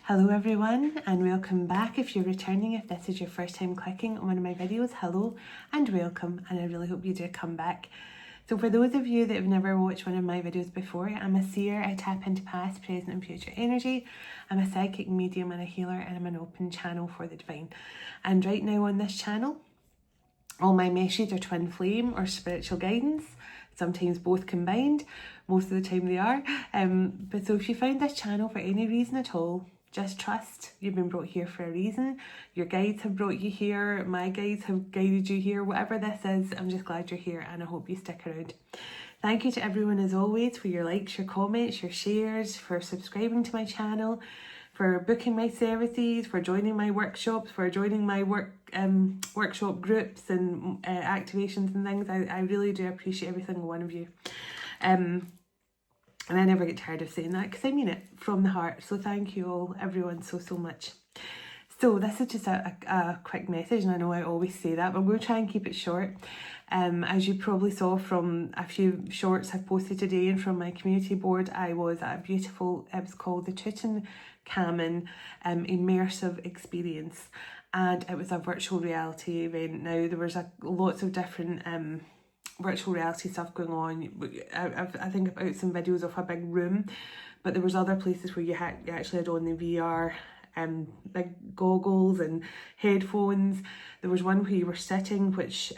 Hello everyone and welcome back. If you're returning, if this is your first time clicking on one of my videos, hello and welcome, and I really hope you do come back. So for those of you that have never watched one of my videos before, I'm a seer. I tap into past, present and future energy. I'm a psychic medium and a healer, and I'm an open channel for the divine. And right now on this channel, all my messages are twin flame or spiritual guidance, sometimes both combined. Most of the time they are. But so if you find this channel for any reason at all, just trust you've been brought here for a reason. Your guides have brought you here. My guides have guided you here. Whatever this is, I'm just glad you're here and I hope you stick around. Thank you to everyone as always for your likes, your comments, your shares, for subscribing to my channel, for booking my services, for joining my workshops, for joining my workshop groups and activations and things. I really do appreciate every single one of you. And I never get tired of saying that because I mean it from the heart. So thank you all, everyone, so much. So this is just a quick message, and I know I always say that, but I'm going to try and keep it short. As you probably saw from a few shorts I've posted today and from my community board, I was at a beautiful, it was called the Tutankhamun Immersive Experience, and it was a virtual reality event. Now there was lots of different virtual reality stuff going on. I think about some videos of a big room, but there was other places where you actually had on the VR big goggles and headphones. There was one where you were sitting, which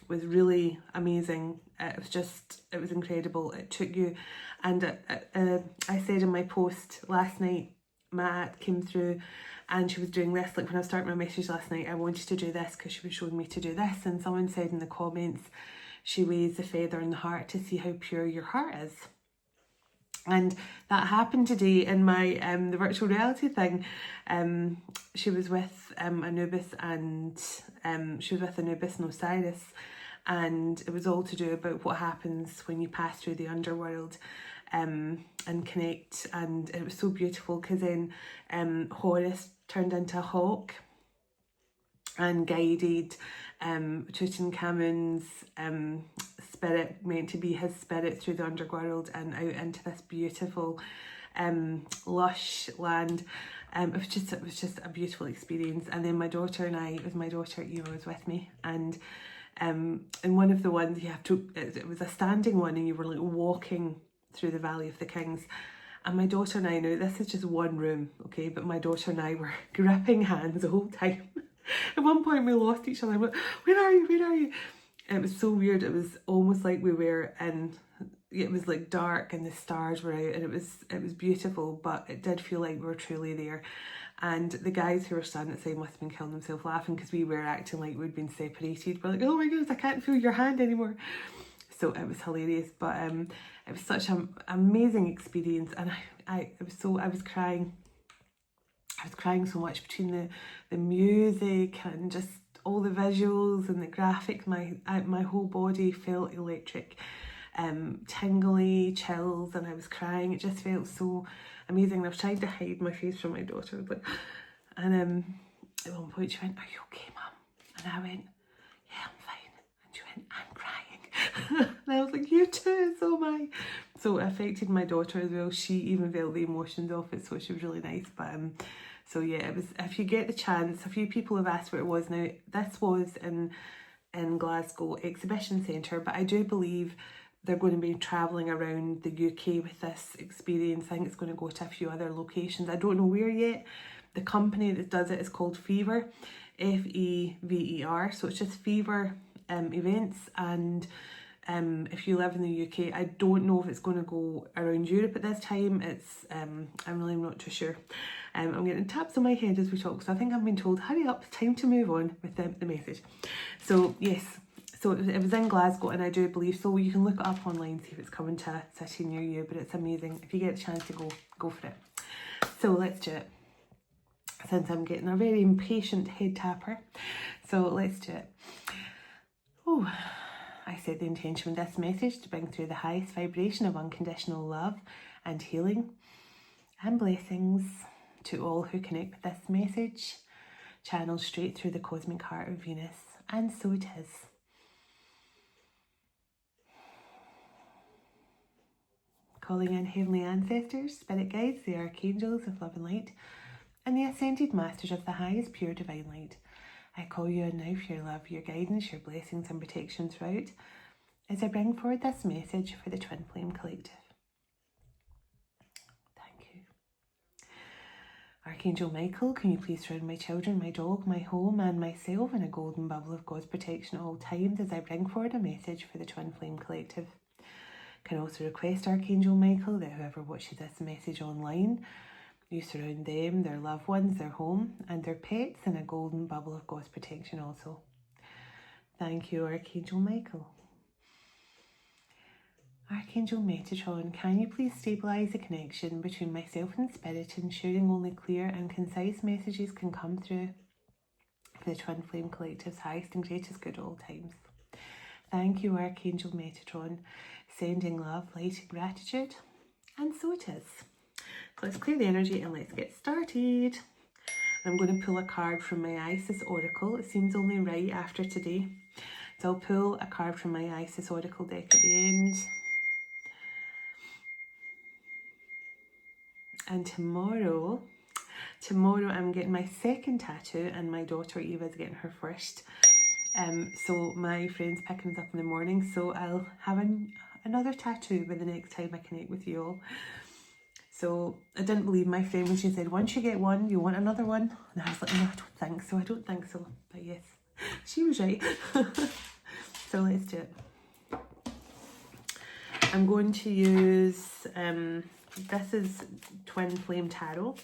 was really amazing. It was incredible. It took you, and I said in my post last night, Matt came through and she was doing this, like when I was starting my message last night, I wanted to do this because she was showing me to do this, and someone said in the comments she weighs the feather in the heart to see how pure your heart is. And that happened today in my the virtual reality thing. She was with Anubis and Osiris, and it was all to do about what happens when you pass through the underworld and connect. And it was so beautiful because then Horus turned into a hawk and guided Tutankhamun's spirit, meant to be his spirit, through the underworld and out into this beautiful lush land. It was just a beautiful experience. And then my daughter and I, it was my daughter Eva was with me, and in one of the ones it was a standing one, and you were like walking through the Valley of the Kings. And my daughter and I, now this is just one room, okay, but my daughter and I were gripping hands the whole time. At one point we lost each other. I went, where are you? It was so weird. It was almost like we were in, it was like dark and the stars were out, and it was beautiful, but it did feel like we were truly there. And the guys who were standing outside must have been killing themselves laughing because we were acting like we'd been separated. We're like, oh my goodness, I can't feel your hand anymore. So it was hilarious, but it was such an amazing experience, and I was crying. I was crying so much between the music and just all the visuals and the graphics. My whole body felt electric, tingly, chills, and I was crying. It just felt so amazing. I was trying to hide my face from my daughter, and at one point she went, "Are you okay, Mum?" And I went, "Yeah, I'm fine." And she went, "I'm crying." And I was like, "You too, so am I." So it affected my daughter as well. She even felt the emotions of it, so she was really nice. But so yeah, it was, if you get the chance, a few people have asked where it was. Now, this was in Glasgow Exhibition Centre, but I do believe they're going to be travelling around the UK with this experience. I think it's going to go to a few other locations. I don't know where yet. The company that does it is called Fever, Fever. So it's just Fever events, and if you live in the UK, I don't know if it's going to go around Europe at this time. It's I'm really not too sure. I'm getting taps on my head as we talk, so I think I've been told, hurry up, time to move on with the message. So yes, so it was in Glasgow, and I do believe, so you can look it up online, see if it's coming to a city near you, but it's amazing. If you get a chance to go for it. So let's do it, since I'm getting a very impatient head tapper. So let's do it. Oh, I set the intention with this message to bring through the highest vibration of unconditional love and healing and blessings to all who connect with this message, channeled straight through the cosmic heart of Venus, and so it is. Calling in heavenly ancestors, spirit guides, the archangels of love and light, and the ascended masters of the highest pure divine light. I call you in now for your love, your guidance, your blessings and protection throughout, as I bring forward this message for the Twin Flame Collective. Thank you. Archangel Michael, can you please surround my children, my dog, my home and myself in a golden bubble of God's protection at all times as I bring forward a message for the Twin Flame Collective. Can also request Archangel Michael that whoever watches this message online, you surround them, their loved ones, their home and their pets in a golden bubble of God's protection also. Thank you, Archangel Michael. Archangel Metatron, can you please stabilise the connection between myself and Spirit, ensuring only clear and concise messages can come through for the Twin Flame Collective's highest and greatest good at all times. Thank you, Archangel Metatron, sending love, light and gratitude. And so it is. Let's clear the energy and let's get started. I'm going to pull a card from my Isis Oracle. It seems only right after today. So I'll pull a card from my Isis Oracle deck at the end. And tomorrow I'm getting my second tattoo and my daughter Eva's getting her first. So my friend's picking us up in the morning, so I'll have another tattoo by the next time I connect with you all. So I didn't believe my friend when she said, once you get one, you want another one. And I was like, no, I don't think so. But yes, she was right. So let's do it. I'm going to use, this is Twin Flame Tarot,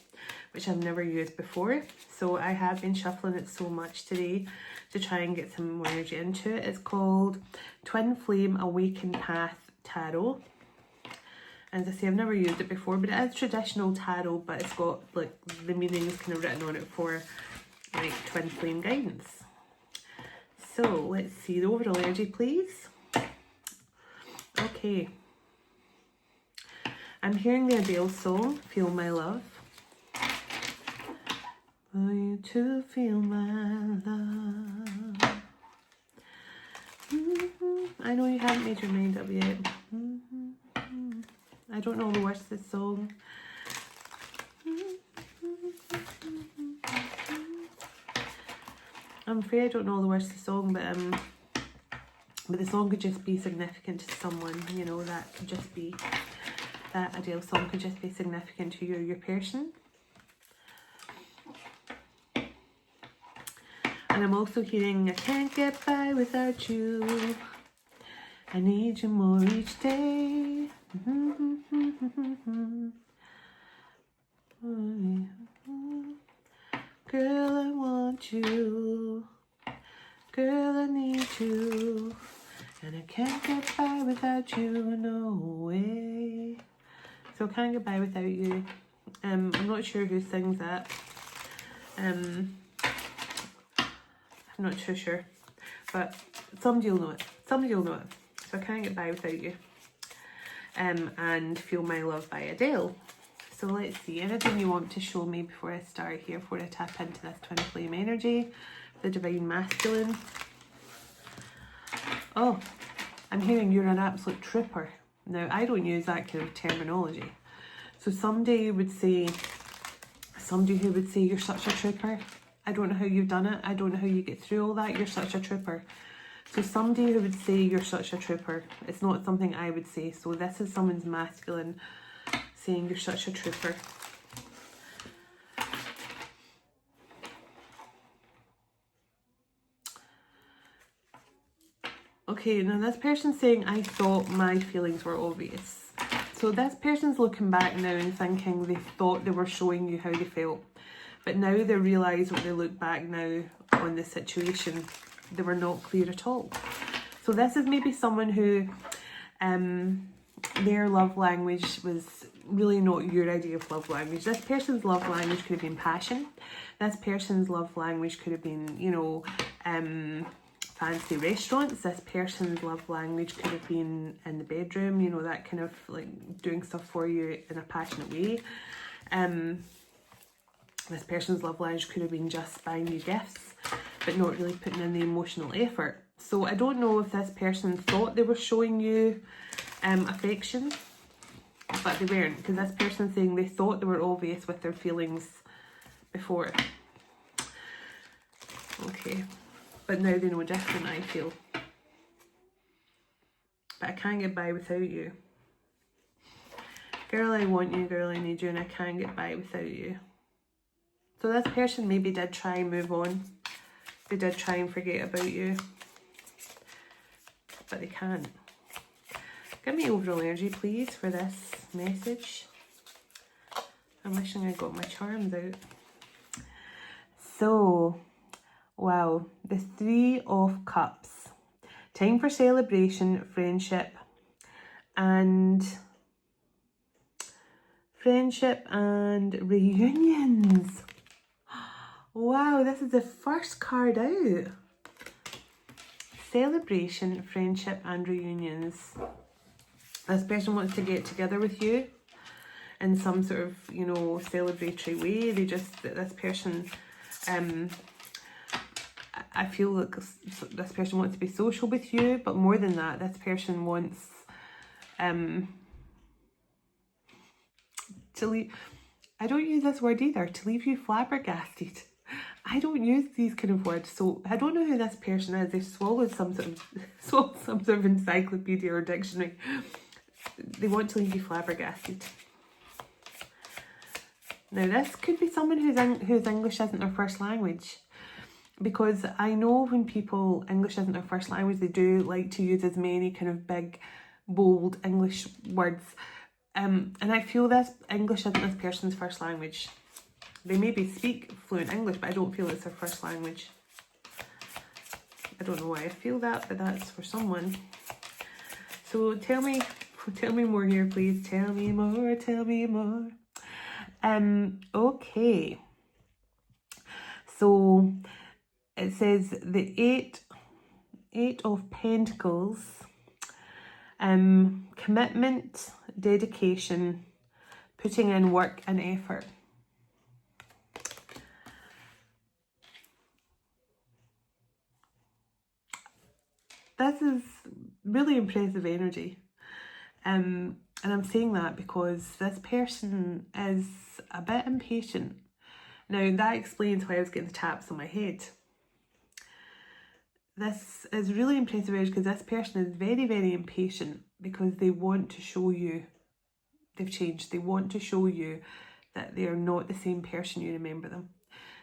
which I've never used before. So I have been shuffling it so much today to try and get some more energy into it. It's called Twin Flame Awakened Path Tarot. As I say, I've never used it before, but it is traditional tarot, but it's got like the meanings kind of written on it for like twin flame guidance. So let's see the overall energy, please. Okay. I'm hearing the Adele song, Feel My Love. For you to feel my love. I know you haven't made your mind up yet. I don't know the words of the song. I'm afraid I don't know the words of the song, but the song could just be significant to someone, you know, that could just be, that Adele song could just be significant to you or your person. And I'm also hearing, I can't get by without you. I need you more each day. Girl, I want you. Girl, I need you. And I can't get by without you, no way. So I can't get by without you. I'm not sure who sings that. I'm not too sure. But somebody will know it. Somebody will know it. So I can't get by without you. And Feel My Love by Adele. So let's see, anything you want to show me before I start here, before I tap into this twin flame energy, the divine masculine. Oh, I'm hearing you're an absolute trooper. Now, I don't use that kind of terminology. So somebody who would say you're such a trooper. I don't know how you've done it. I don't know how you get through all that. You're such a trooper. So somebody who would say you're such a trooper. It's not something I would say. So this is someone's masculine saying you're such a trooper. Okay, now this person's saying, I thought my feelings were obvious. So this person's looking back now and thinking they thought they were showing you how they felt. But now they realise when they look back now on the situation, they were not clear at all. So this is maybe someone who their love language was really not your idea of love language. This person's love language could have been passion. This person's love language could have been, you know, fancy restaurants. This person's love language could have been in the bedroom, you know, that kind of like doing stuff for you in a passionate way. This person's love language could have been just buying you gifts, but not really putting in the emotional effort. So I don't know if this person thought they were showing you affection, but they weren't, because this person's saying they thought they were obvious with their feelings before. Okay, but now they know different, I feel. But I can't get by without you. Girl, I want you, girl, I need you, and I can't get by without you. So this person maybe did try and move on. They did try and forget about you. But they can't. Give me overall energy, please, for this message. I'm wishing I got my charms out. So, wow, the 3 of Cups. Time for celebration, friendship, and reunions. Wow, this is the first card out. Celebration, friendship, and reunions. This person wants to get together with you in some sort of, you know, celebratory way. This person, I feel like this person wants to be social with you, but more than that, this person wants to leave. I don't use this word either, to leave you flabbergasted. I don't use these kind of words, so I don't know who this person is. They've swallowed some sort of encyclopedia or dictionary. They want to leave you flabbergasted. Now this could be someone whose English isn't their first language, because I know when people English isn't their first language, they do like to use as many kind of big, bold English words. And I feel this English isn't this person's first language. They maybe speak fluent English, but I don't feel it's their first language. I don't know why I feel that, but that's for someone. So tell me more here, please. Tell me more, tell me more. Okay. So it says the eight of Pentacles. Commitment, dedication, putting in work and effort. This is really impressive energy. And I'm saying that because this person is a bit impatient. Now that explains why I was getting the taps on my head. This is really impressive energy because this person is very, very impatient because they want to show you they've changed. They want to show you that they are not the same person you remember them.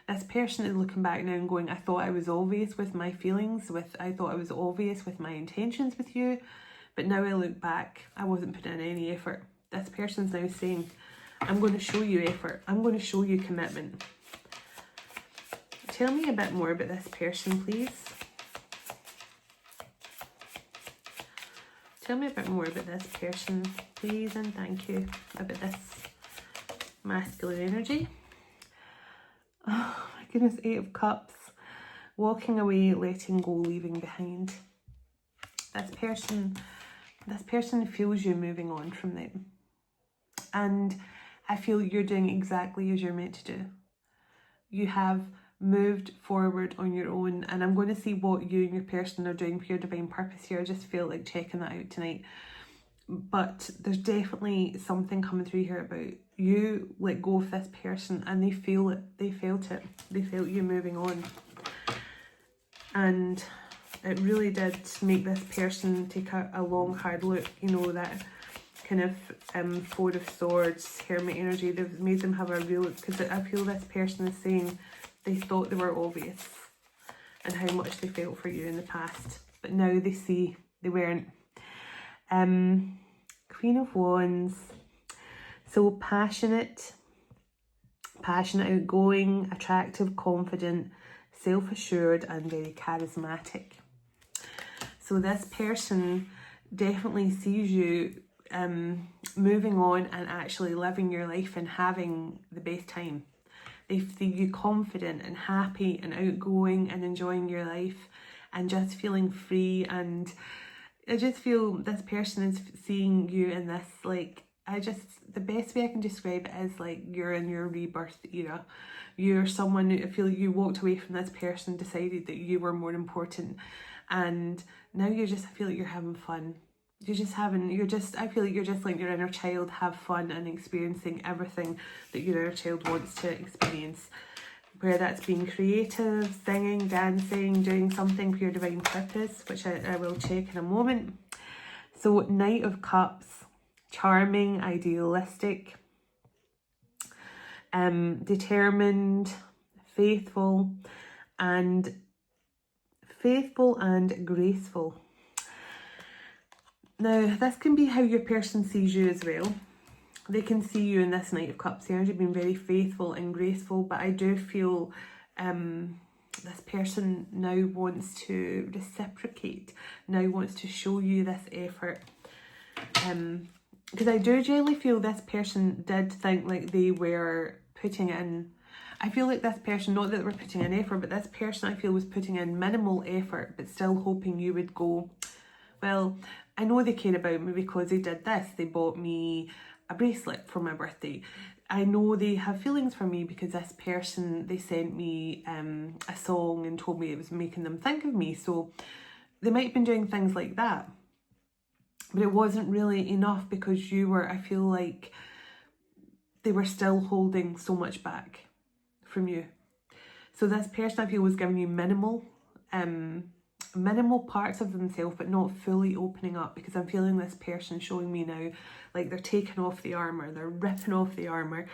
This person is looking back now and going, I thought I was obvious with my feelings, I thought I was obvious with my intentions with you, but now I look back, I wasn't putting in any effort. This person's now saying, I'm going to show you effort. I'm going to show you commitment. Tell me a bit more about this person, please. Tell me a bit more about this person, please, and thank you, about this masculine energy. Oh my goodness, 8 of Cups. Walking away, letting go, leaving behind. This person feels you moving on from them. And I feel you're doing exactly as you're meant to do. You have moved forward on your own, and I'm going to see what you and your person are doing for your divine purpose here. I just feel like checking that out tonight. But there's definitely something coming through here about you let go of this person and they feel it. They felt it. They felt you moving on. And it really did make this person take a long, hard look. You know, that kind of 4 of Swords, Hermit energy. They've made them have a real look, because I feel this person is saying they thought they were obvious and how much they felt for you in the past. But now they see they weren't. Queen of Wands. So passionate, outgoing, attractive, confident, self-assured, and very charismatic. So this person definitely sees you moving on and actually living your life and having the best time. They see you confident and happy and outgoing and enjoying your life and just feeling free. And I just feel this person is seeing you in this, like, the best way I can describe it is like you're in your rebirth era. You're someone who, I feel you walked away from this person, decided that you were more important, and now I feel like you're having fun. I feel like you're just letting your inner child have fun and experiencing everything that your inner child wants to experience. Where that's being creative, singing, dancing, doing something for your divine purpose, which I will check in a moment. So Knight of Cups, charming, idealistic, determined, faithful and graceful. Now, this can be how your person sees you as well. They can see you in this Knight of Cups energy being very faithful and graceful, but I do feel this person now wants to reciprocate, now wants to show you this effort. Because I do generally feel this person did think like they were putting in, I feel like this person, not that they were putting in effort, but this person I feel was putting in minimal effort, but still hoping you would go, well, I know they care about me because they did this. They bought me a bracelet for my birthday. I know they have feelings for me because this person, they sent me a song and told me it was making them think of me. So they might have been doing things like that. But it wasn't really enough because you were, I feel like they were still holding so much back from you. So this person I feel was giving you minimal parts of themselves, but not fully opening up, because I'm feeling this person showing me now like they're taking off the armor, they're ripping off the armor,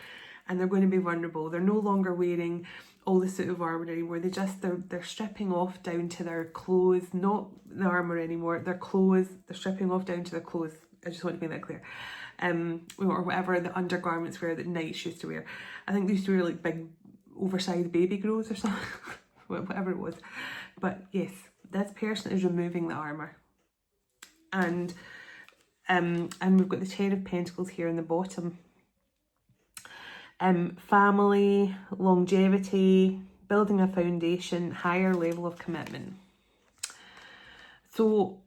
and they're going to be vulnerable. They're no longer wearing all the suit of armor anymore. They're stripping off down to their clothes, not the armor anymore, their clothes. They're stripping off down to their clothes. I just want to make that clear. Or whatever the undergarments were that knights used to wear. I think they used to wear like big oversized baby grows or something, whatever it was. But yes, this person is removing the armor, and we've got the Ten of Pentacles here in the bottom. Family, longevity, building a foundation, higher level of commitment. So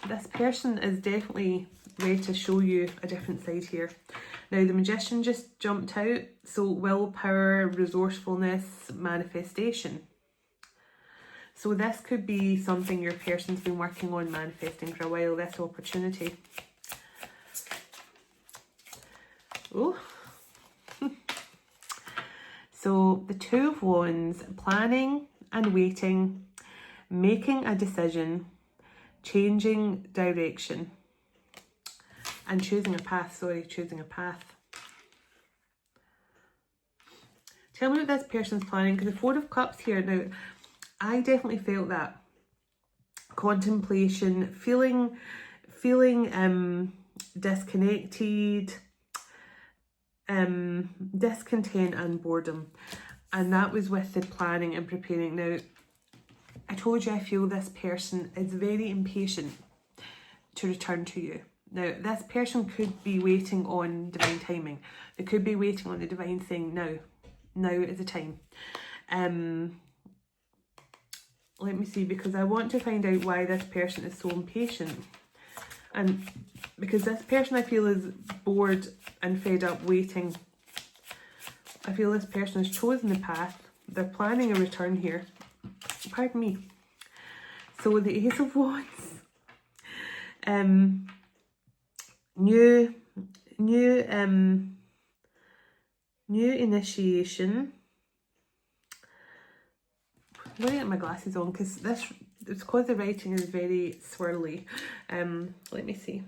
this person is definitely ready to show you a different side here. Now the Magician just jumped out, so willpower, resourcefulness, manifestation. So this could be something your person's been working on manifesting for a while, this opportunity. Oh. So the Two of Wands, planning and waiting, making a decision, changing direction, and choosing a path, choosing a path. Tell me what this person's planning, because the Four of Cups here, now, I definitely felt that contemplation, feeling disconnected, discontent and boredom, and that was with the planning and preparing. Now, I told you I feel this person is very impatient to return to you. Now, this person could be waiting on divine timing. They could be waiting on the divine thing now. Now is the time. Let me see, because I want to find out why this person is so impatient. And because this person I feel is bored and fed up waiting. I feel this person has chosen the path. They're planning a return here. Pardon me. So the Ace of Wands. New initiation. I'm going to get my glasses on because it's because the writing is very swirly. Let me see.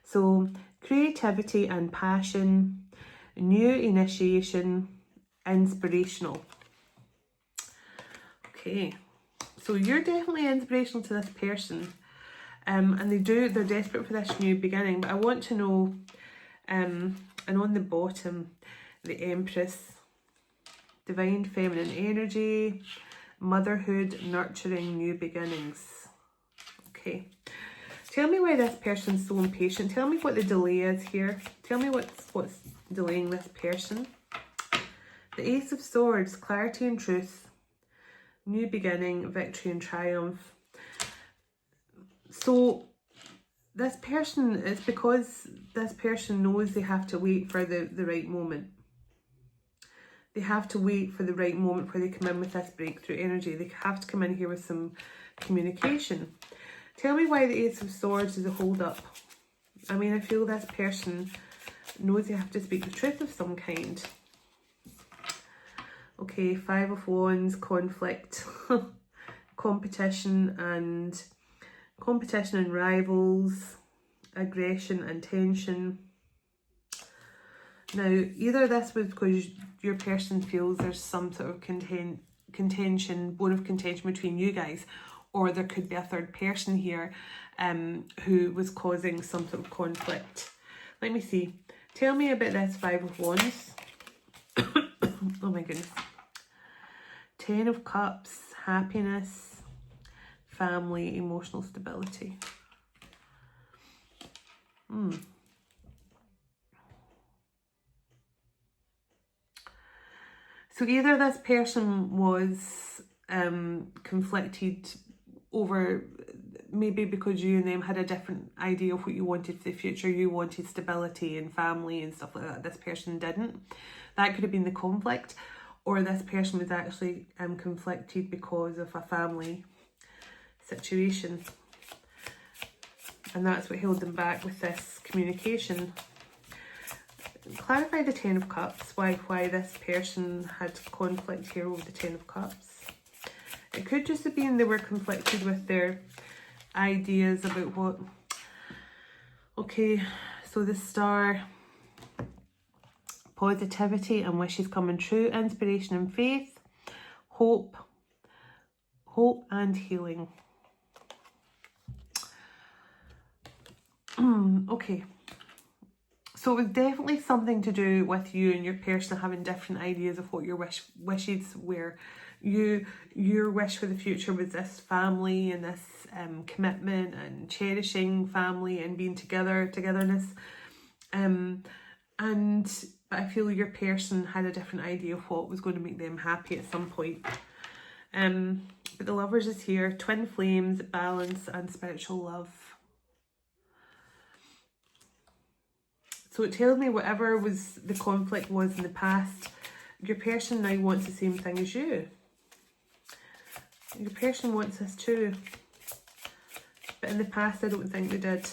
So creativity and passion, new initiation, inspirational. Okay, so you're definitely inspirational to this person, and they're desperate for this new beginning. But I want to know, and on the bottom, the Empress. Divine feminine energy, motherhood, nurturing, new beginnings. Okay. Tell me why this person's so impatient. Tell me what the delay is here. Tell me what's delaying this person. The Ace of Swords, clarity and truth, new beginning, victory and triumph. So this person, it's because this person knows they have to wait for the right moment. They have to wait for the right moment where they come in with this breakthrough energy. They have to come in here with some communication. Tell me why the Ace of Swords is a hold up. I mean, I feel this person knows you have to speak the truth of some kind. Okay, Five of Wands, conflict, competition and rivals, aggression and tension. Now, either this was because your person feels there's some sort of contention, bone of contention between you guys, or there could be a third person here who was causing some sort of conflict. Let me see. Tell me about this Five of Wands. Oh my goodness. Ten of Cups, happiness, family, emotional stability. So either this person was conflicted over, maybe because you and them had a different idea of what you wanted for the future. You wanted stability and family and stuff like that. This person didn't. That could have been the conflict. Or this person was actually conflicted because of a family situation. And that's what held them back with this communication. Clarify the Ten of Cups, why this person had conflict here over the Ten of Cups. It could just have been they were conflicted with their ideas about what... Okay, so the Star... Positivity and wishes coming true, inspiration and faith, hope and healing. Okay, so it was definitely something to do with you and your person having different ideas of what your wishes were. Your wish for the future was this family and this commitment and cherishing family and being togetherness. But I feel your person had a different idea of what was going to make them happy at some point. But the Lovers is here. Twin flames, balance and spiritual love. So it tells me whatever was the conflict was in the past, your person now wants the same thing as you. Your person wants this too. But in the past, I don't think they did.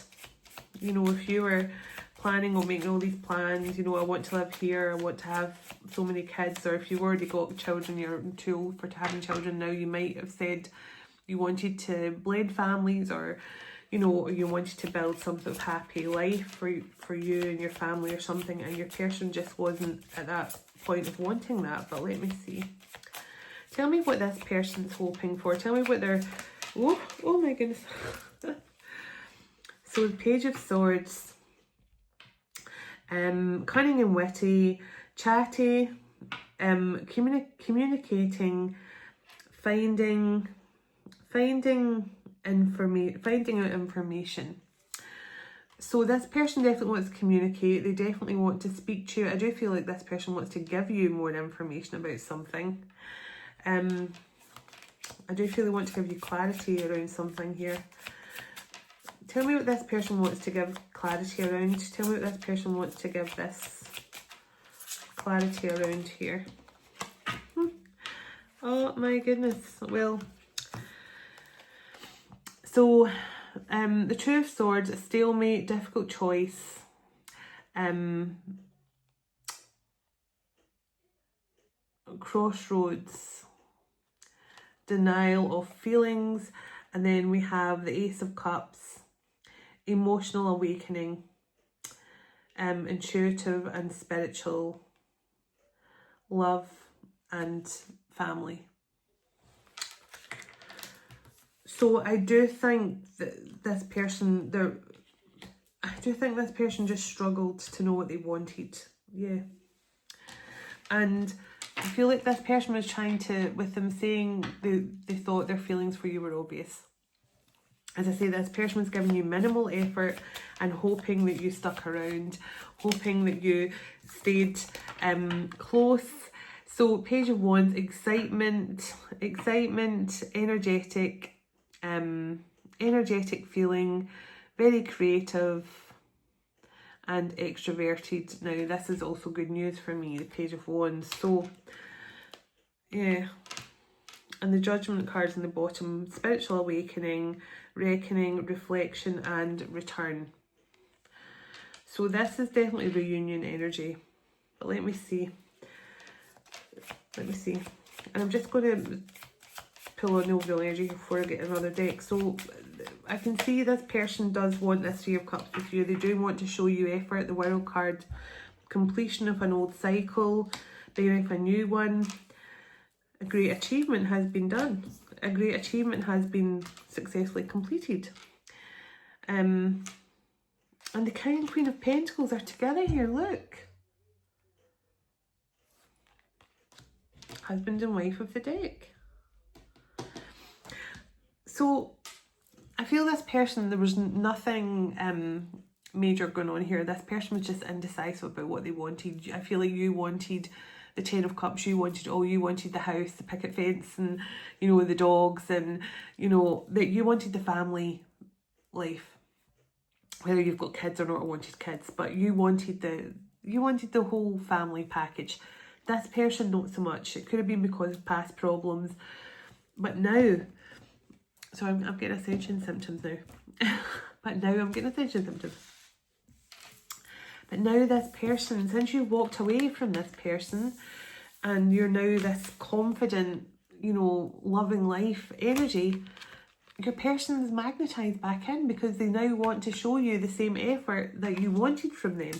You know, if you were planning on making all these plans, you know, I want to live here, I want to have so many kids, or if you've already got children, you're too old for having children now, you might have said you wanted to blend families, or, you know, you wanted to build some sort of happy life for you and your family or something, and your person just wasn't at that point of wanting that. But let me see. Tell me what this person's hoping for. Tell me what they're... Oh my goodness. So the Page of Swords... cunning and witty, chatty, communicating, finding out information. So this person definitely wants to communicate. They definitely want to speak to you. I do feel like this person wants to give you more information about something. I do feel they want to give you clarity around something here. Tell me what this person wants to give clarity around. Tell me what this person wants to give this clarity around here. Oh my goodness. Well, so the Two of Swords, a stalemate, difficult choice. Crossroads, denial of feelings, and then we have the Ace of Cups, emotional awakening, intuitive and spiritual, love and family. So I do think that this person, just struggled to know what they wanted. Yeah. And I feel like this person was trying to, with them saying they thought their feelings for you were obvious. As I say, this person was giving you minimal effort and hoping that you stuck around, hoping that you stayed close. So Page of Wands, excitement, energetic feeling, very creative and extroverted. Now this is also good news for me, the Page of Wands. So yeah, And the Judgment cards in the bottom, spiritual awakening, reckoning, reflection, and return. So this is definitely reunion energy. But let me see. And I'm just going to pull on overall energy before I get another deck. So I can see this person does want this Three of Cups with you. They do want to show you effort. The World card, completion of an old cycle, beginning of a new one. A great achievement has been done. A great achievement has been successfully completed. And the King and Queen of Pentacles are together here, look. Husband and wife of the deck. So I feel this person, there was nothing major going on here. This person was just indecisive about what they wanted. I feel like you wanted the Ten of Cups, you wanted the house, the picket fence, and the dogs, and that you wanted the family life. Whether you've got kids or not, or wanted kids, but you wanted the whole family package. This person, not so much. It could have been because of past problems, but now, so I'm getting ascension symptoms now. But now this person, since you walked away from this person, and you're now this confident, loving life energy, your person's magnetised back in because they now want to show you the same effort that you wanted from them.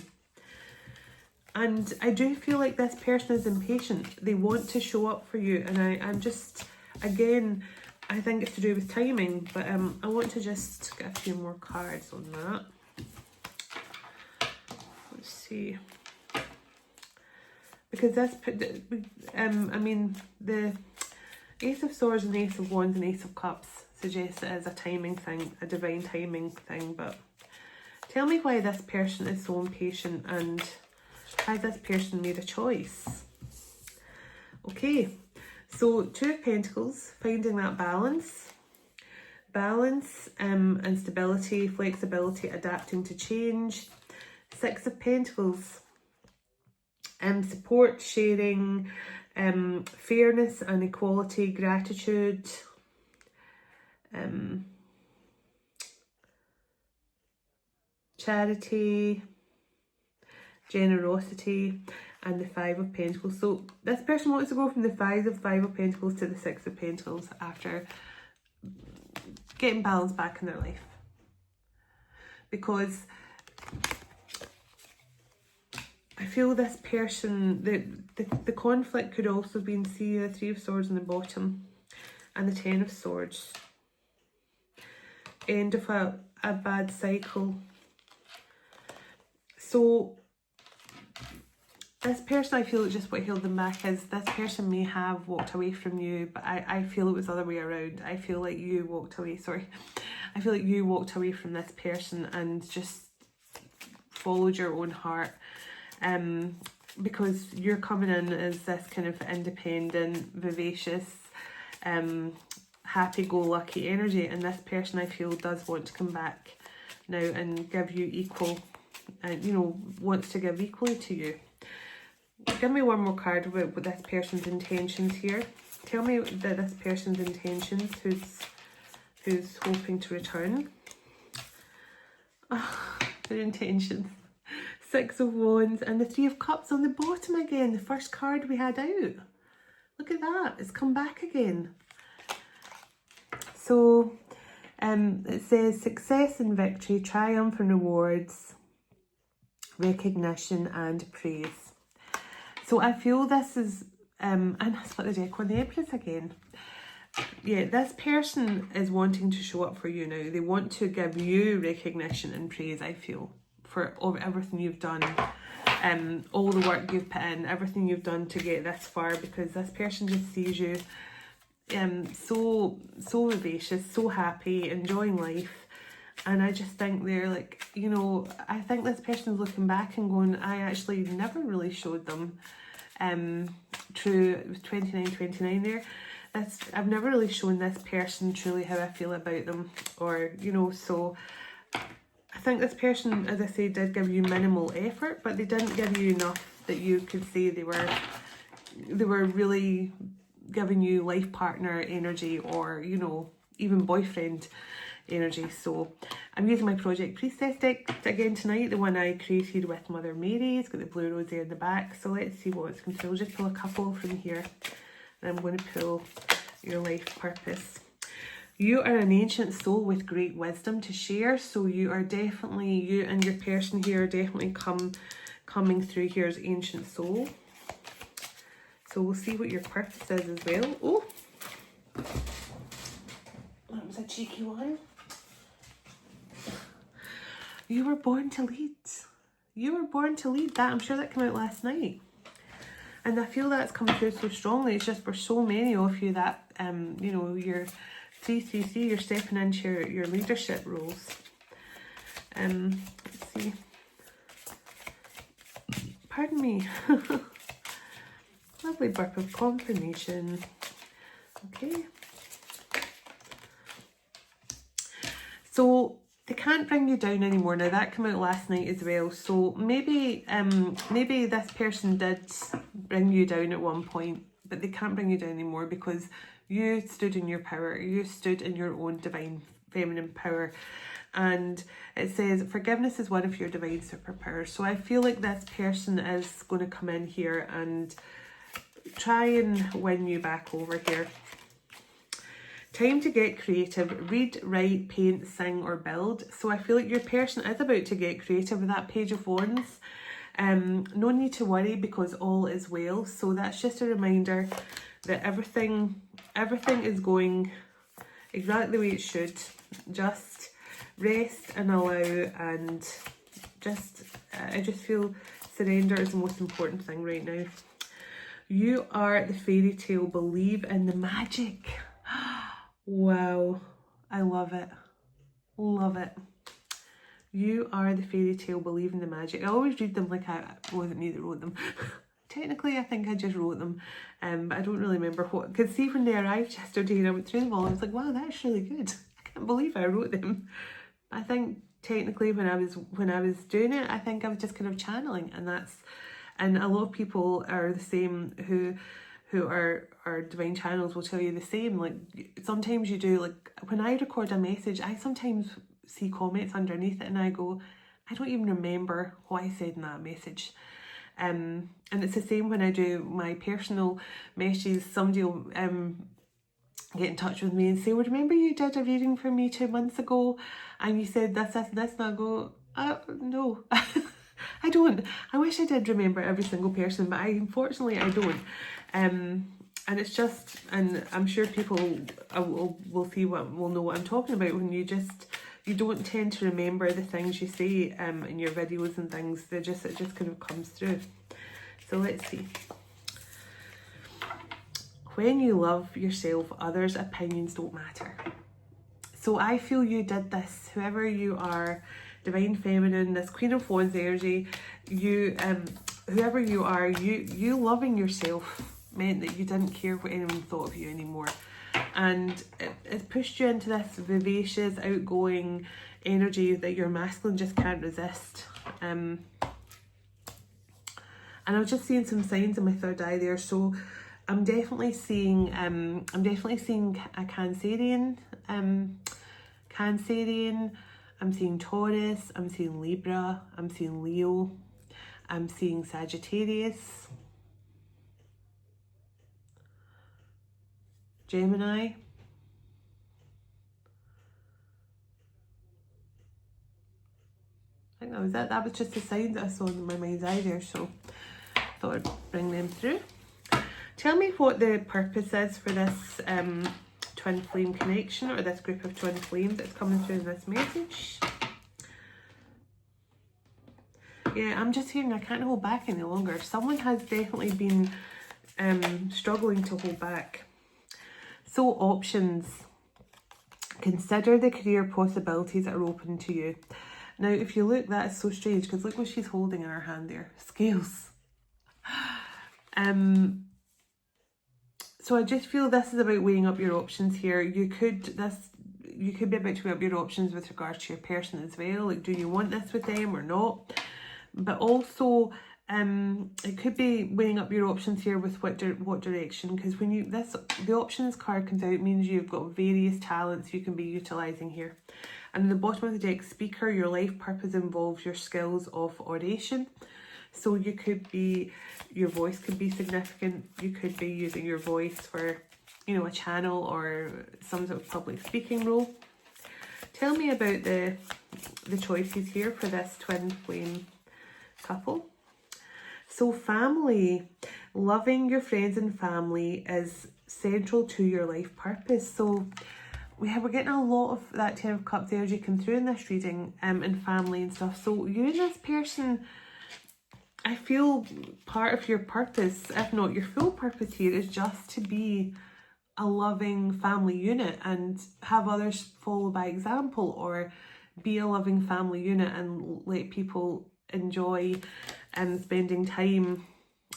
And I do feel like this person is impatient. They want to show up for you. And I'm just, again, I think it's to do with timing. But I want to just get a few more cards on that. Let's see. Because this, I mean, the Ace of Swords and Ace of Wands and Ace of Cups suggests it is a timing thing, a divine timing thing. But tell me why this person is so impatient, and has this person made a choice? Okay, so Two of Pentacles, finding that balance, and stability, flexibility, adapting to change. Six of Pentacles, support, sharing, fairness and equality, gratitude, charity, generosity, and the Five of Pentacles. So this person wants to go from the Five of Pentacles to the Six of Pentacles after getting balance back in their life. Because I feel this person, the conflict could also have been, see the Three of Swords on the bottom and the Ten of Swords. End of a bad cycle. So this person, I feel just what held them back is this person may have walked away from you, but I feel it was the other way around. I feel like you walked away, I feel like you walked away from this person and just followed your own heart. Because you're coming in as this kind of independent, vivacious, happy-go-lucky energy, and this person, I feel, does want to come back now and give you equal, wants to give equally to you. Give me one more card about what this person's intentions here. Tell me that this person's intentions, who's hoping to return. Their intentions. Six of Wands and the Three of Cups on the bottom again. The first card we had out. Look at that. It's come back again. So it says success and victory, triumph and rewards, recognition and praise. So I feel this is, and I split the deck on the Empress again. Yeah, this person is wanting to show up for you now. They want to give you recognition and praise, I feel, for everything you've done, all the work you've put in, everything you've done to get this far, because this person just sees you so vivacious, so happy, enjoying life. And I just think they're like, I think this person's looking back and going, I actually never really showed them true. It was 29 there. I've never really shown this person truly how I feel about them, or so I think this person, as I say, did give you minimal effort, but they didn't give you enough that you could say they were really giving you life partner energy, or, you know, even boyfriend energy. So I'm using my Project Priestess deck again tonight, the one I created with Mother Mary. It's got the blue rose there in the back. So let's see what it's going to do. I'll just pull a couple from here, and I'm going to pull your life purpose. You are an ancient soul with great wisdom to share. So you are definitely, you and your person here are definitely coming through here as ancient soul. So we'll see what your purpose is as well. Oh, that was a cheeky one. You were born to lead. You were born to lead. That, I'm sure that came out last night. And I feel that's come through so strongly. It's just for so many of you that, you know, you're 333, you're stepping into your leadership roles. Let's see. Pardon me. Lovely burp of confirmation. Okay. So they can't bring you down anymore. Now that came out last night as well. So maybe maybe this person did bring you down at one point, but they can't bring you down anymore because you stood in your power. You stood in your own divine feminine power. And it says forgiveness is one of your divine superpowers. So I feel like this person is going to come in here and try and win you back over here. Time to get creative. Read, write, paint, sing or build. So I feel like your person is about to get creative with that Page of Wands. No need to worry because all is well. So that's just a reminder that everything is going exactly the way it should. Just rest and allow, and just I just feel surrender is the most important thing right now. You are the fairy tale. Believe in the magic. Wow, I love it. Love it. You are the fairy tale. Believe in the magic. I always read them like I wasn't me that wrote them. Technically, I think I just wrote them, but I don't really remember what. Because see, when they arrived yesterday and I went through them all, I was like, wow, that's really good. I can't believe I wrote them. I think technically when I was doing it, I think I was just kind of channeling, and a lot of people are the same who are divine channels will tell you the same. Like sometimes you do, like when I record a message, I sometimes see comments underneath it and I go, I don't even remember what I said in that message. And it's the same when I do my personal messages. Somebody will get in touch with me and say, well, remember you did a reading for me 2 months ago and you said this, and I go, no. I don't. I wish I did remember every single person, but unfortunately I don't. And it's just, and I'm sure people will know what I'm talking about when you don't tend to remember the things you say in your videos and things. It just kind of comes through. So let's see. When you love yourself, others' opinions don't matter. So I feel you did this, whoever you are, divine feminine, this Queen of Wands energy, you whoever you are, you loving yourself meant that you didn't care what anyone thought of you anymore, and it pushed you into this vivacious, outgoing energy that your masculine just can't resist. And I was just seeing some signs in my third eye there, so I'm definitely seeing a Cancerian, I'm seeing Taurus, I'm seeing Libra, I'm seeing Leo, I'm seeing Sagittarius, Gemini, I think that was it. That was just the signs that I saw in my mind's eye there, so I thought I'd bring them through. Tell me what the purpose is for this twin flame connection, or this group of twin flames that's coming through in this message. Yeah, I'm just hearing I can't hold back any longer. Someone has definitely been struggling to hold back. So options. Consider the career possibilities that are open to you. Now, if you look, that is so strange because look what she's holding in her hand there. Scales. So I just feel this is about weighing up your options here. You could be about to weigh up your options with regards to your person as well. Like, do you want this with them or not? But also, It could be weighing up your options here with what direction, because when the options card comes out, it means you've got various talents you can be utilising here. And at the bottom of the deck, speaker, your life purpose involves your skills of oration. So you could be, your voice could be significant. You could be using your voice for, you know, a channel or some sort of public speaking role. Tell me about the choices here for this twin flame couple. So family, loving your friends and family is central to your life purpose. So we're getting a lot of that Ten of Cups energy come through in this reading, and family and stuff. So you and this person, I feel part of your purpose, if not your full purpose here, is just to be a loving family unit and have others follow by example, or be a loving family unit and let people enjoy and spending time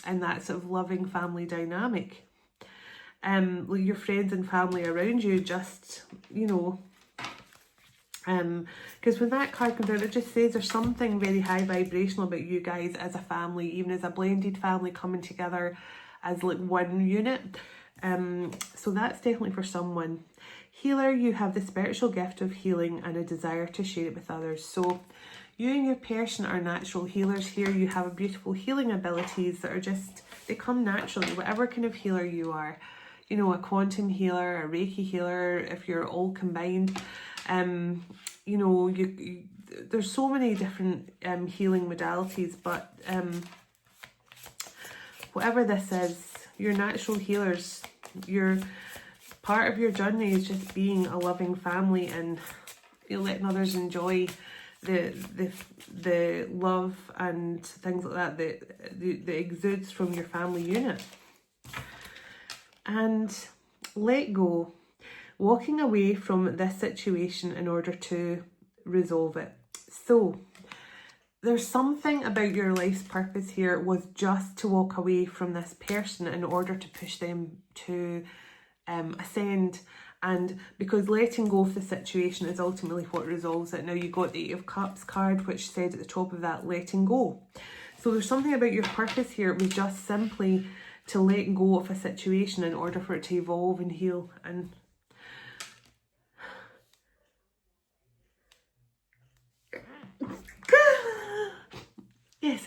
in that sort of loving family dynamic. Your friends and family around you, just, you know, because when that card comes out, it just says there's something very high vibrational about you guys as a family, even as a blended family coming together as like one unit. So that's definitely for someone. Healer, you have the spiritual gift of healing and a desire to share it with others. So you and your person are natural healers here. You have beautiful healing abilities that are just, they come naturally, whatever kind of healer you are. You know, a quantum healer, a Reiki healer, if you're all combined. You know, there's so many different healing modalities, but whatever this is, you're natural healers. Part of your journey is just being a loving family and letting others enjoy the love and things like that that exudes from your family unit. And let go, walking away from this situation in order to resolve it. So there's something about your life's purpose here was just to walk away from this person in order to push them to ascend. And because letting go of the situation is ultimately what resolves it. Now you got the Eight of Cups card, which said at the top of that, letting go. So there's something about your purpose here was just simply to let go of a situation in order for it to evolve and heal. And yes,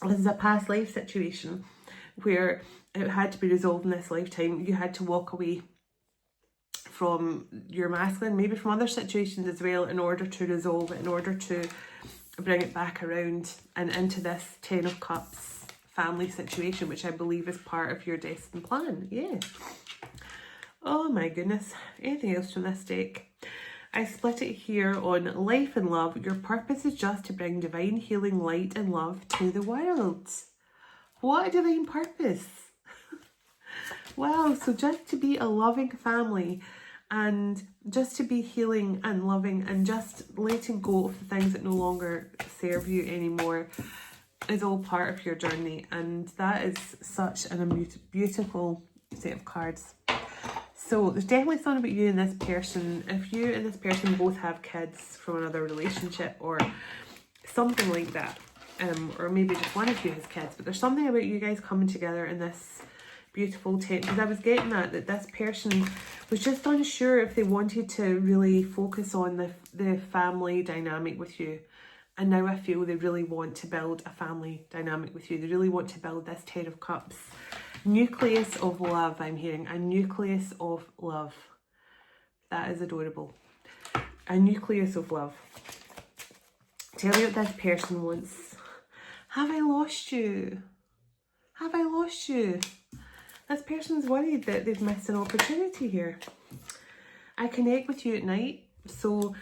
this is a past life situation where it had to be resolved in this lifetime. You had to walk away from your masculine, maybe from other situations as well, in order to resolve it, in order to bring it back around and into this Ten of Cups family situation, which I believe is part of your destined plan. Yeah. Oh my goodness. Anything else from this deck? I split it here on life and love. Your purpose is just to bring divine healing, light and love to the world. What a divine purpose. Wow, so just to be a loving family and just to be healing and loving and just letting go of the things that no longer serve you anymore is all part of your journey. And that is such a beautiful set of cards. So there's definitely something about you and this person. If you and this person both have kids from another relationship or something like that, or maybe just one of you has kids, but there's something about you guys coming together in this beautiful tent, because I was getting that this person was just unsure if they wanted to really focus on the family dynamic with you. And now I feel they really want to build a family dynamic with you. They really want to build this Ten of Cups nucleus of love. I'm hearing a nucleus of love. That is adorable. A nucleus of love. Tell me what this person wants. Have I lost you? Have I lost you? This person's worried that they've missed an opportunity here. I connect with you at night. So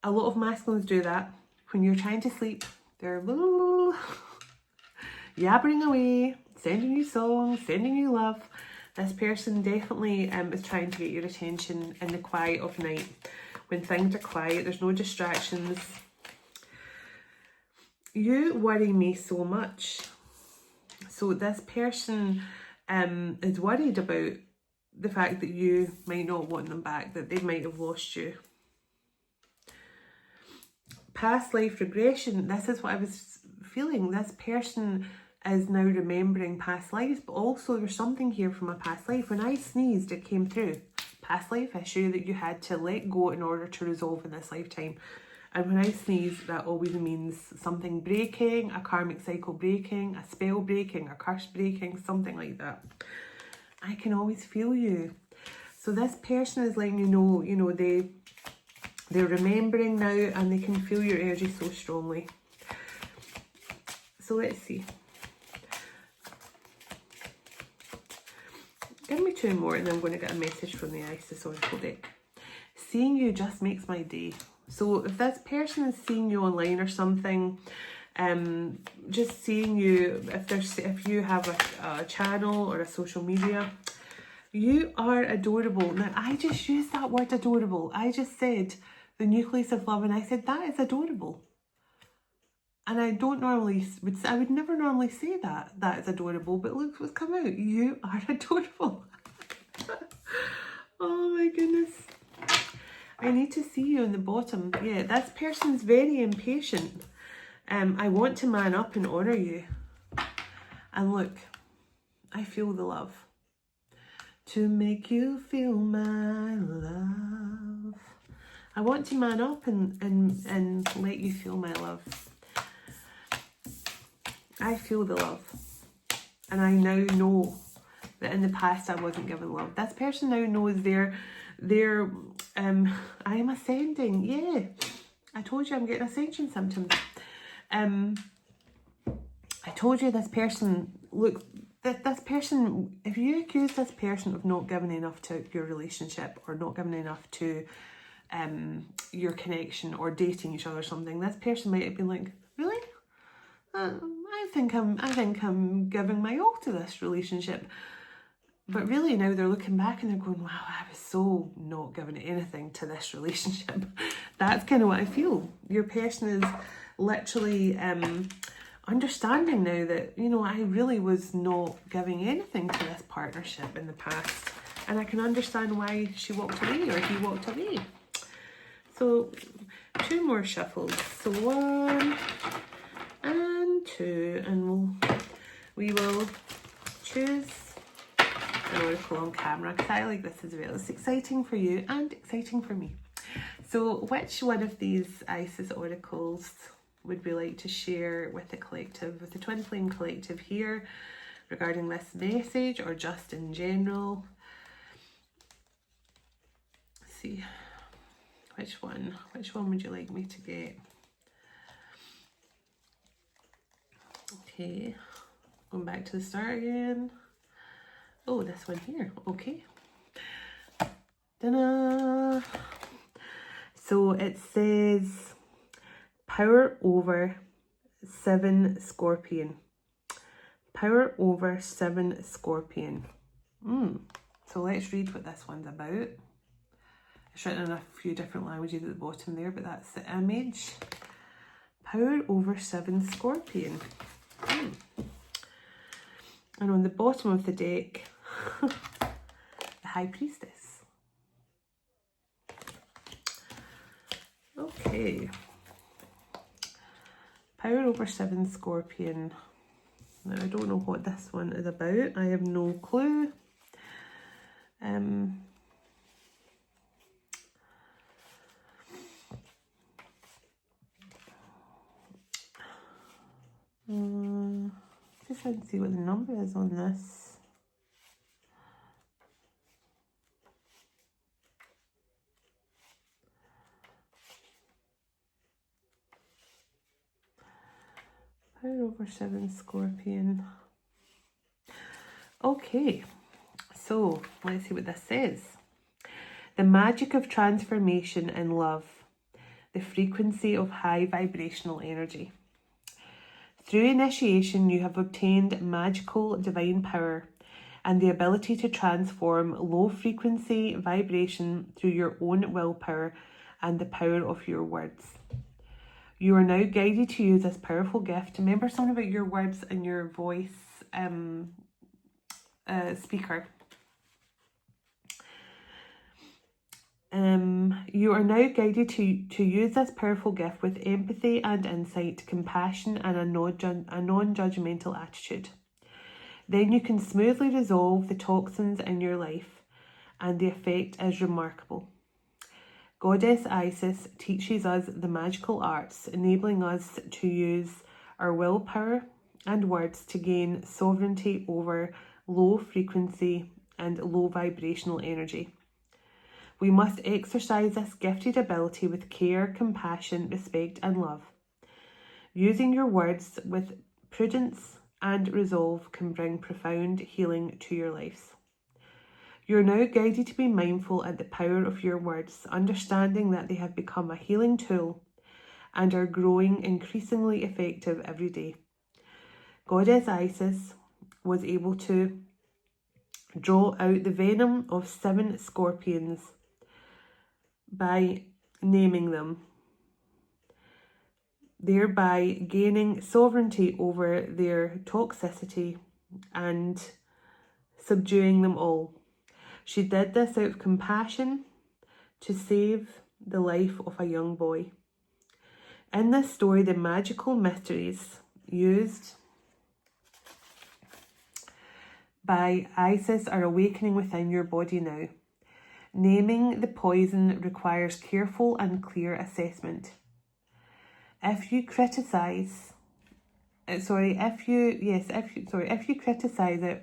a lot of masculines do that. When you're trying to sleep, they're yabbering away, sending you songs, sending you love. This person definitely is trying to get your attention in the quiet of night. When things are quiet, there's no distractions. You worry me so much. So this person is worried about the fact that you might not want them back, that they might have lost you. Past life regression, this is what I was feeling this person is now remembering past lives, but also there's something here from a past life. When I sneezed, it came through. Past life issue that you had to let go in order to resolve in this lifetime. And when I sneeze, that always means something breaking, a karmic cycle breaking, a spell breaking, a curse breaking, something like that. I can always feel you. So this person is letting you know, they're remembering now and they can feel your energy so strongly. So let's see. Give me 2 more and I'm going to get a message from the Isis Oracle deck. Seeing you just makes my day. So if this person is seeing you online or something, just seeing you, if you have a channel or a social media, you are adorable. Now, I just used that word adorable. I just said the nucleus of love and I said that is adorable. And I would never normally say that is adorable, but look what's come out. You are adorable. Oh my goodness. I need to see you on the bottom. Yeah, this person's very impatient. I want to man up and honour you. And look, I feel the love. To make you feel my love. I want to man up and let you feel my love. I feel the love. And I now know that in the past I wasn't given love. This person now knows I am ascending. Yeah. I told you I'm getting ascension symptoms. I told you this person, look, this person, if you accuse this person of not giving enough to your relationship or not giving enough to your connection or dating each other or something, this person might have been like, really? I think I'm giving my all to this relationship. But really now they're looking back and they're going, wow, I was so not giving anything to this relationship. That's kind of what I feel. Your person is literally understanding now that, I really was not giving anything to this partnership in the past. And I can understand why she walked away or he walked away. So 2 more shuffles. So 1 and 2, and we will choose an oracle on camera because I like this as well. It's exciting for you and exciting for me. So which one of these Isis oracles would we like to share with the collective, with the Twin Flame collective here regarding this message or just in general? Let's see. Which one would you like me to get? Okay, going back to the start again. Oh, this one here. Okay. Ta-da! So it says power over 7 Scorpion. Power over 7 Scorpion. So let's read what this one's about. It's written in a few different languages at the bottom there, but that's the image. Power over 7 Scorpion. And on the bottom of the deck, the High Priestess. Okay. Power over 7 Scorpion. Now, I don't know what this one is about. I have no clue. Just trying to see what the number is on this. Power over 7 Scorpion. Okay, so let's see what this says. The magic of transformation in love. The frequency of high vibrational energy. Through initiation, you have obtained magical divine power and the ability to transform low frequency vibration through your own willpower and the power of your words. You are now guided to use this powerful gift. Remember something about your words and your voice speaker. You are now guided to use this powerful gift with empathy and insight, compassion, and a non-judgmental attitude. Then you can smoothly resolve the toxins in your life, and the effect is remarkable. Goddess Isis teaches us the magical arts, enabling us to use our willpower and words to gain sovereignty over low frequency and low vibrational energy. We must exercise this gifted ability with care, compassion, respect, and love. Using your words with prudence and resolve can bring profound healing to your lives. You are now guided to be mindful at the power of your words, understanding that they have become a healing tool and are growing increasingly effective every day. Goddess Isis was able to draw out the venom of 7 scorpions by naming them, thereby gaining sovereignty over their toxicity and subduing them all. She did this out of compassion to save the life of a young boy. In this story, the magical mysteries used by Isis are awakening within your body now. Naming the poison requires careful and clear assessment. If you criticize it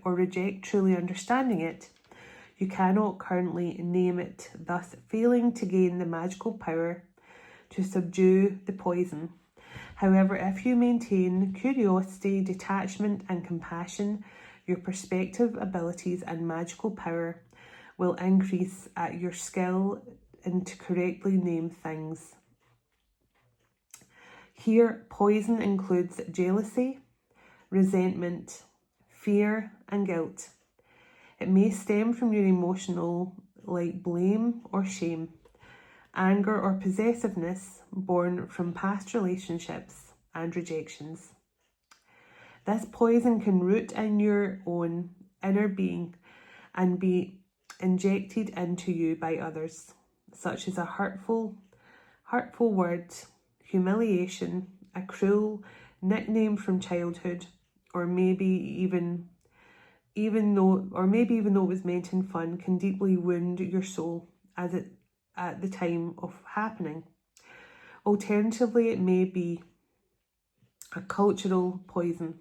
or reject truly understanding it, you cannot currently name it, thus failing to gain the magical power to subdue the poison. However, if you maintain curiosity, detachment, and compassion, your perspective, abilities, and magical power will increase at your skill and to correctly name things. Here, poison includes jealousy, resentment, fear, and guilt. It may stem from your emotional, like blame or shame, anger or possessiveness born from past relationships and rejections. This poison can root in your own inner being and be injected into you by others, such as a hurtful word, humiliation, a cruel nickname from childhood, or maybe even though it was meant in fun, can deeply wound your soul at the time of happening. Alternatively, it may be a cultural poison.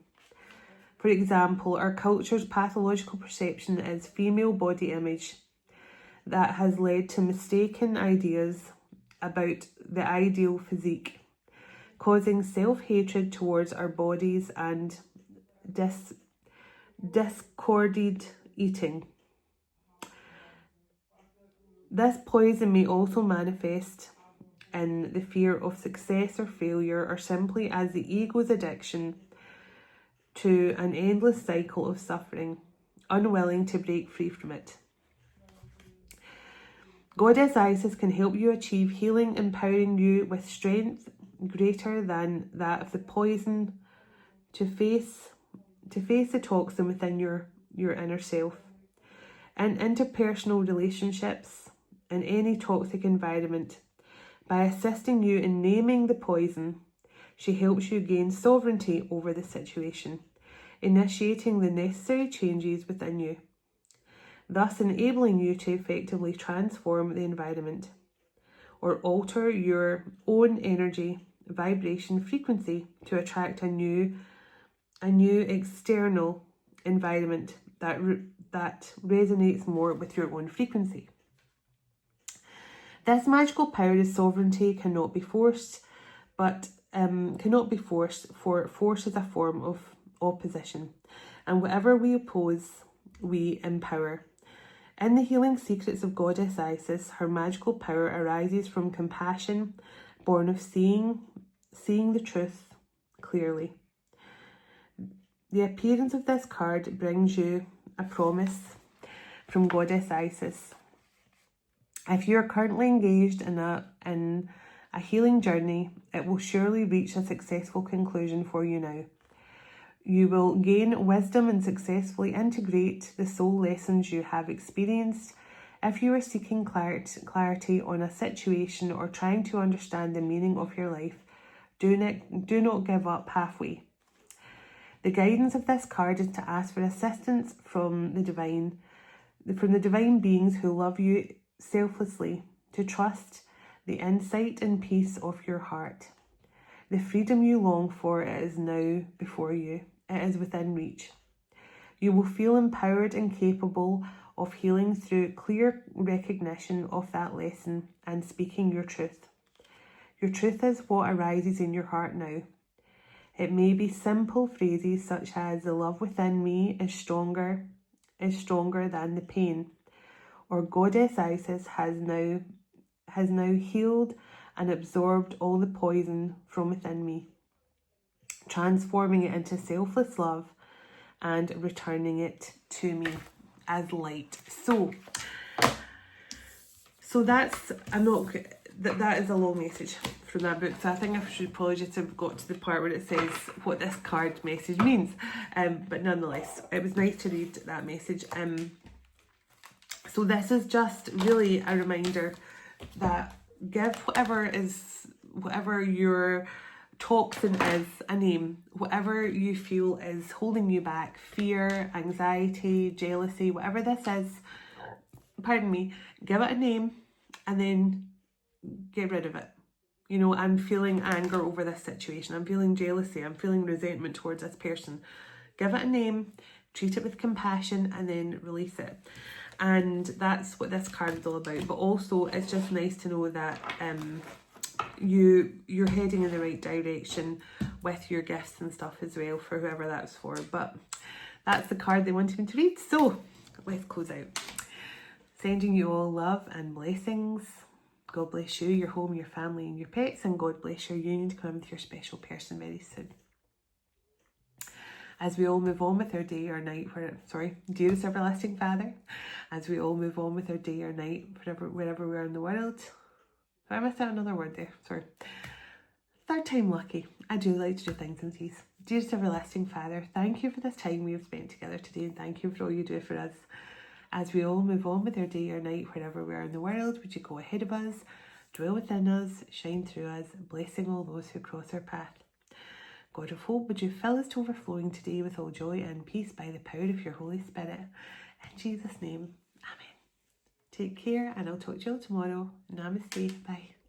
For example, our culture's pathological perception is female body image that has led to mistaken ideas about the ideal physique, causing self-hatred towards our bodies and discorded eating. This poison may also manifest in the fear of success or failure, or simply as the ego's addiction to an endless cycle of suffering, unwilling to break free from it. Goddess Isis can help you achieve healing, empowering you with strength greater than that of the poison to face the toxin within your inner self. In interpersonal relationships, in any toxic environment, by assisting you in naming the poison, she helps you gain sovereignty over the situation, initiating the necessary changes within you, thus enabling you to effectively transform the environment or alter your own energy, vibration, frequency to attract a new external environment that resonates more with your own frequency. This magical power of sovereignty cannot be forced, for force is a form of opposition, and whatever we oppose, we empower. In the healing secrets of Goddess Isis, her magical power arises from compassion, born of seeing the truth clearly. The appearance of this card brings you a promise from Goddess Isis. If you are currently engaged in a healing journey, it will surely reach a successful conclusion for you now. You will gain wisdom and successfully integrate the soul lessons you have experienced If you are seeking clarity on a situation or trying to understand the meaning of your life, do not give up halfway. The guidance of this card is to ask for assistance from the divine beings who love you selflessly, to trust the insight and peace of your heart. The freedom you long for, it is now before you. It is within reach. You will feel empowered and capable of healing through clear recognition of that lesson and speaking your truth. Your truth is what arises in your heart now. It may be simple phrases such as "the love within me is stronger than the pain," or "Goddess Isis has now healed and absorbed all the poison from within me," transforming it into selfless love and returning it to me as light. So that's, that is a long message from that book. So I think I should probably just have got to the part where it says what this card message means. But nonetheless, it was nice to read that message. So this is just really a reminder that give whatever your toxin is a name. Whatever you feel is holding you back, fear, anxiety, jealousy, whatever this is, pardon me, give it a name and then get rid of it. You know, I'm feeling anger over this situation. I'm feeling jealousy. I'm feeling resentment towards this person. Give it a name, treat it with compassion, and then release it. And that's what this card is all about. But also, it's just nice to know that you're heading in the right direction with your gifts and stuff as well, for whoever that's for. But that's the card they wanted me to read. So let's close out. Sending you all love and blessings. God bless you, your home, your family, and your pets, and God bless your union to come with your special person very soon. As we all move on with our day or night, dearest everlasting Father, as we all move on with our day or night, wherever we are in the world. I missed out another word there, sorry. Third time lucky. I do like to do things in threes. Dearest everlasting Father, thank you for this time we have spent together today, and thank you for all you do for us. As we all move on with our day or night, wherever we are in the world, would you go ahead of us, dwell within us, shine through us, blessing all those who cross our path. God of hope, would you fill us to overflowing today with all joy and peace by the power of your Holy Spirit. In Jesus' name, amen. Take care, and I'll talk to you all tomorrow. Namaste. Bye.